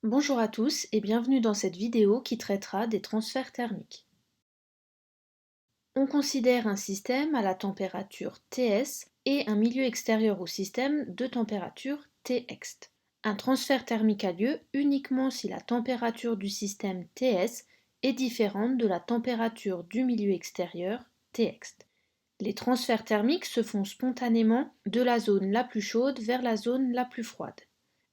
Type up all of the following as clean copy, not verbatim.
Bonjour à tous et bienvenue dans cette vidéo qui traitera des transferts thermiques. On considère un système à la température Ts et un milieu extérieur au système de température Txt. Un transfert thermique a lieu uniquement si la température du système Ts est différente de la température du milieu extérieur Txt. Les transferts thermiques se font spontanément de la zone la plus chaude vers la zone la plus froide.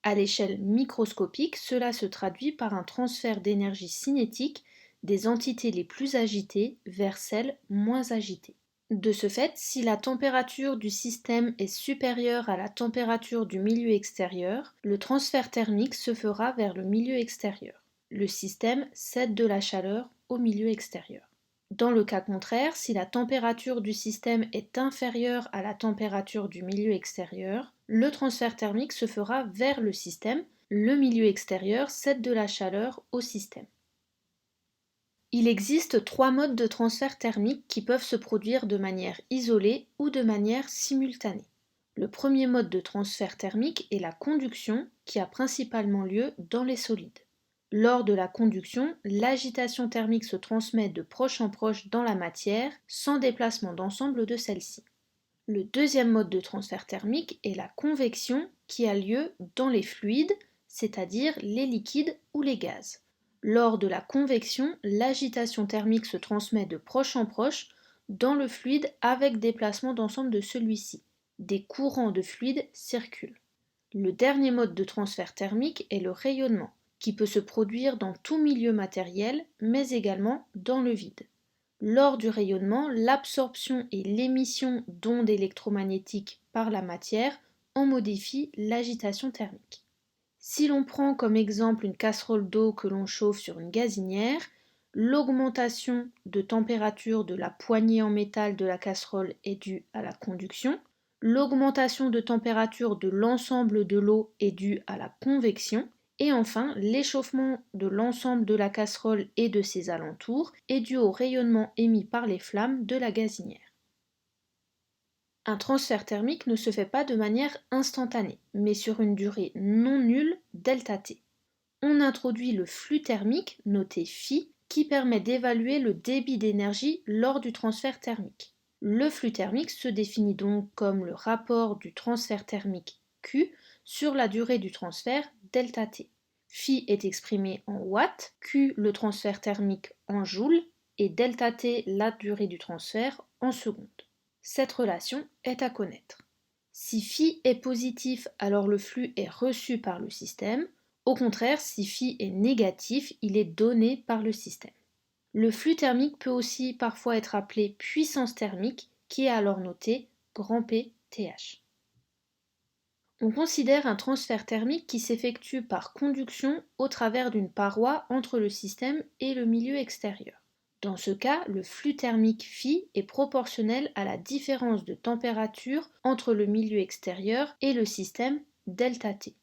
À l'échelle microscopique, cela se traduit par un transfert d'énergie cinétique des entités les plus agitées vers celles moins agitées. De ce fait, si la température du système est supérieure à la température du milieu extérieur, le transfert thermique se fera vers le milieu extérieur. Le système cède de la chaleur au milieu extérieur. Dans le cas contraire, si la température du système est inférieure à la température du milieu extérieur, le transfert thermique se fera vers le système, le milieu extérieur cède de la chaleur au système. Il existe trois modes de transfert thermique qui peuvent se produire de manière isolée ou de manière simultanée. Le premier mode de transfert thermique est la conduction qui a principalement lieu dans les solides. Lors de la conduction, l'agitation thermique se transmet de proche en proche dans la matière sans déplacement d'ensemble de celle-ci. Le deuxième mode de transfert thermique est la convection qui a lieu dans les fluides, c'est-à-dire les liquides ou les gaz. Lors de la convection, l'agitation thermique se transmet de proche en proche dans le fluide avec déplacement d'ensemble de celui-ci. Des courants de fluide circulent. Le dernier mode de transfert thermique est le rayonnement, qui peut se produire dans tout milieu matériel, mais également dans le vide. Lors du rayonnement, l'absorption et l'émission d'ondes électromagnétiques par la matière en modifient l'agitation thermique. Si l'on prend comme exemple une casserole d'eau que l'on chauffe sur une gazinière, l'augmentation de température de la poignée en métal de la casserole est due à la conduction, l'augmentation de température de l'ensemble de l'eau est due à la convection, et enfin, l'échauffement de l'ensemble de la casserole et de ses alentours est dû au rayonnement émis par les flammes de la gazinière. Un transfert thermique ne se fait pas de manière instantanée, mais sur une durée non nulle ΔT. On introduit le flux thermique, noté Φ, qui permet d'évaluer le débit d'énergie lors du transfert thermique. Le flux thermique se définit donc comme le rapport du transfert thermique Q sur la durée du transfert ΔT. Φ est exprimé en watts, Q le transfert thermique en joules et ΔT la durée du transfert en secondes. Cette relation est à connaître. Si Φ est positif, alors le flux est reçu par le système. Au contraire, si Φ est négatif, il est donné par le système. Le flux thermique peut aussi parfois être appelé puissance thermique, qui est alors notée grand PTH. On considère un transfert thermique qui s'effectue par conduction au travers d'une paroi entre le système et le milieu extérieur. Dans ce cas, le flux thermique Φ est proportionnel à la différence de température entre le milieu extérieur et le système ΔT.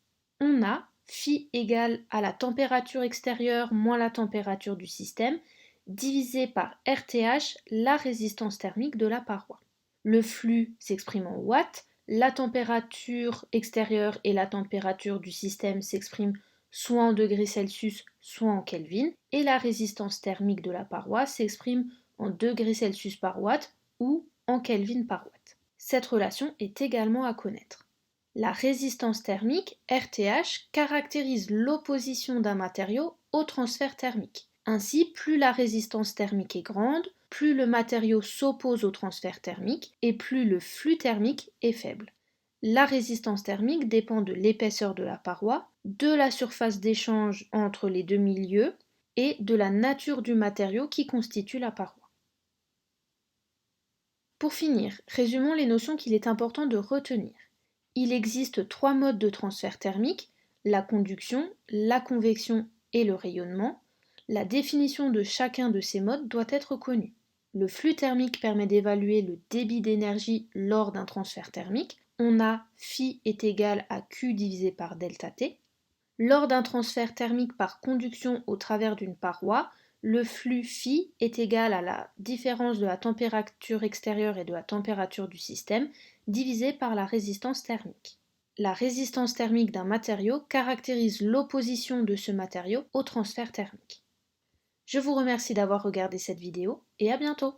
On a Φ égale à la température extérieure moins la température du système, divisé par RTH, la résistance thermique de la paroi. Le flux s'exprime en watts, la température extérieure et la température du système s'expriment soit en degrés Celsius, soit en Kelvin, et la résistance thermique de la paroi s'exprime en degrés Celsius par watt ou en Kelvin par watt. Cette relation est également à connaître. La résistance thermique, RTH, caractérise l'opposition d'un matériau au transfert thermique. Ainsi, plus la résistance thermique est grande, plus le matériau s'oppose au transfert thermique et plus le flux thermique est faible. La résistance thermique dépend de l'épaisseur de la paroi, de la surface d'échange entre les deux milieux et de la nature du matériau qui constitue la paroi. Pour finir, résumons les notions qu'il est important de retenir. Il existe trois modes de transfert thermique, la conduction, la convection et le rayonnement. La définition de chacun de ces modes doit être connue. Le flux thermique permet d'évaluer le débit d'énergie lors d'un transfert thermique. On a Φ est égal à Q divisé par ΔT. Lors d'un transfert thermique par conduction au travers d'une paroi, le flux Φ est égal à la différence de la température extérieure et de la température du système divisé par la résistance thermique. La résistance thermique d'un matériau caractérise l'opposition de ce matériau au transfert thermique. Je vous remercie d'avoir regardé cette vidéo et à bientôt!